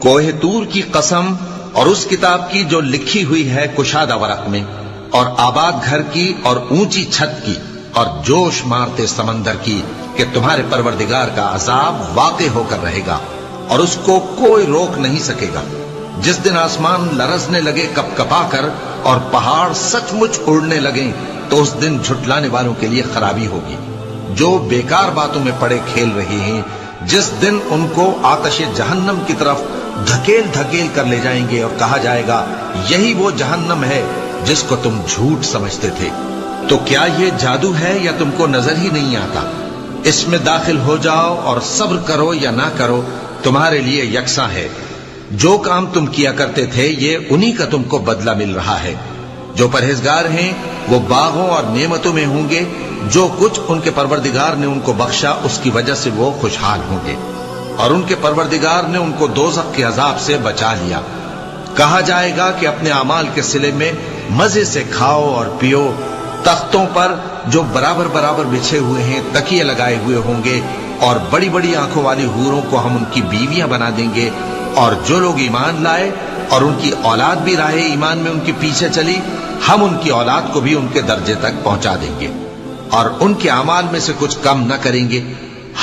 کوہ طور کی قسم اور اس کتاب کی جو لکھی ہوئی ہے کشادہ ورق میں، اور آباد گھر کی اور اونچی چھت کی، اور جوش مارتے سمندر کی، کہ تمہارے پروردگار کا عذاب واقع ہو کر رہے گا اور اس کو کوئی روک نہیں سکے گا۔ جس دن آسمان لرزنے لگے کپ کپا کر اور پہاڑ سچ مچ اڑنے لگیں، تو اس دن جھٹلانے والوں کے لیے خرابی ہوگی جو بیکار باتوں میں پڑے کھیل رہے ہیں۔ جس دن ان کو آتش جہنم کی طرف دھکیل دھکیل کر لے جائیں گے اور کہا جائے گا یہی وہ جہنم ہے جس کو تم جھوٹ سمجھتے تھے۔ تو کیا یہ جادو ہے یا تم کو نظر ہی نہیں آتا؟ اس میں داخل ہو جاؤ اور صبر کرو یا نہ کرو تمہارے لیے یکساں ہے۔ جو کام تم کیا کرتے تھے یہ انہی کا تم کو بدلہ مل رہا ہے۔ جو پرہیزگار ہیں وہ باغوں اور نعمتوں میں ہوں گے، جو کچھ ان کے پروردگار نے ان کو بخشا اس کی وجہ سے وہ خوشحال ہوں گے، اور ان کے پروردگار نے ان کو دوزخ کے عذاب سے بچا لیا۔ کہا جائے گا کہ اپنے اعمال کے صلے میں مزے سے کھاؤ اور پیو، تختوں پر جو برابر برابر بچھے ہوئے ہیں تکیے لگائے ہوئے ہوں گے، اور بڑی بڑی آنکھوں والی حوروں کو ہم ان کی بیویاں بنا دیں گے۔ اور جو لوگ ایمان لائے اور ان کی اولاد بھی راہ ایمان میں ان کے پیچھے چلی، ہم ان کی اولاد کو بھی ان کے درجے تک پہنچا دیں گے اور ان کے اعمال میں سے کچھ کم نہ کریں گے۔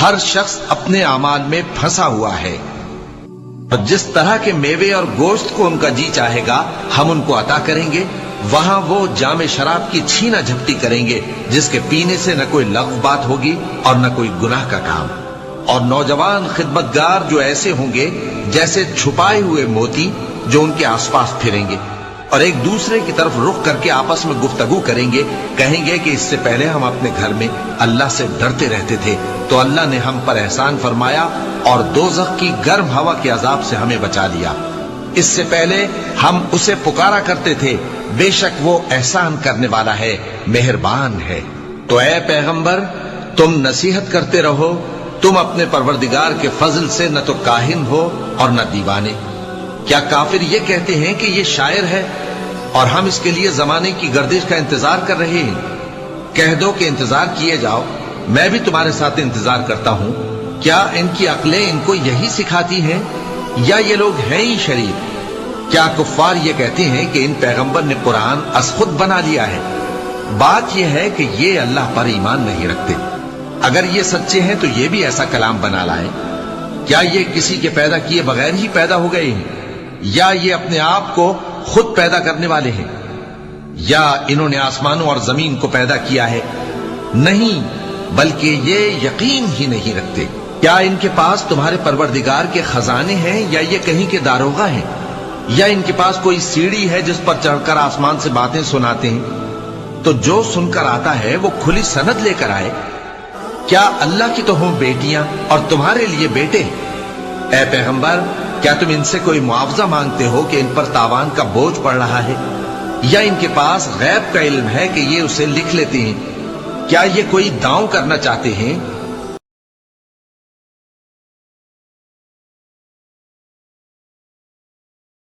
ہر شخص اپنے اعمال میں پھنسا ہوا ہے، اور جس طرح کے میوے اور گوشت کو ان کا جی چاہے گا ہم ان کو عطا کریں گے۔ وہاں وہ جام شراب کی چھینا جھپٹی کریں گے جس کے پینے سے نہ کوئی لغو بات ہوگی اور نہ کوئی گناہ کا کام۔ اور نوجوان خدمتگار جو ایسے ہوں گے جیسے چھپائے ہوئے موتی جو ان کے آس پاس پھریں گے، اور ایک دوسرے کی طرف رخ کر کے آپس میں گفتگو کریں گے، کہیں گے کہ اس سے پہلے ہم اپنے گھر میں اللہ سے ڈرتے رہتے تھے تو اللہ نے ہم پر احسان فرمایا اور دوزخ کی گرم ہوا کے عذاب سے ہمیں بچا لیا۔ اس سے پہلے ہم اسے پکارا کرتے تھے، بے شک وہ احسان کرنے والا ہے، مہربان ہے۔ تو اے پیغمبر تم نصیحت کرتے رہو، تم اپنے پروردگار کے فضل سے نہ تو کاہن ہو اور نہ دیوانے۔ کیا کافر یہ کہتے ہیں کہ یہ شاعر ہے اور ہم اس کے لیے زمانے کی گردش کا انتظار کر رہے ہیں؟ کہہ دو کہ انتظار کیے جاؤ، میں بھی تمہارے ساتھ انتظار کرتا ہوں۔ کیا ان کی عقلیں ان کو یہی سکھاتی ہیں یا یہ لوگ ہیں ہی شریف؟ کیا کفار یہ کہتے ہیں کہ ان پیغمبر نے قرآن از خود بنا لیا ہے؟ بات یہ ہے کہ یہ اللہ پر ایمان نہیں رکھتے۔ اگر یہ سچے ہیں تو یہ بھی ایسا کلام بنا لائیں۔ کیا یہ کسی کے پیدا کیے بغیر ہی پیدا ہو گئے ہیں، یا یہ اپنے آپ کو خود پیدا کرنے والے ہیں، یا انہوں نے آسمانوں اور زمین کو پیدا کیا ہے؟ نہیں، بلکہ یہ یقین ہی نہیں رکھتے۔ کیا ان کے پاس تمہارے پروردگار کے خزانے ہیں یا یہ کہیں کے داروغہ ہیں، یا ان کے پاس کوئی سیڑھی ہے جس پر چڑھ کر آسمان سے باتیں سناتے ہیں؟ تو جو سن کر آتا ہے وہ کھلی سند لے کر آئے۔ کیا اللہ کی تو ہوں بیٹیاں اور تمہارے لیے بیٹے؟ اے پیغمبر کیا تم ان سے کوئی معاوضہ مانگتے ہو کہ ان پر تاوان کا بوجھ پڑ رہا ہے، یا ان کے پاس غیب کا علم ہے کہ یہ اسے لکھ لیتے ہیں؟ کیا یہ کوئی داؤں کرنا چاہتے ہیں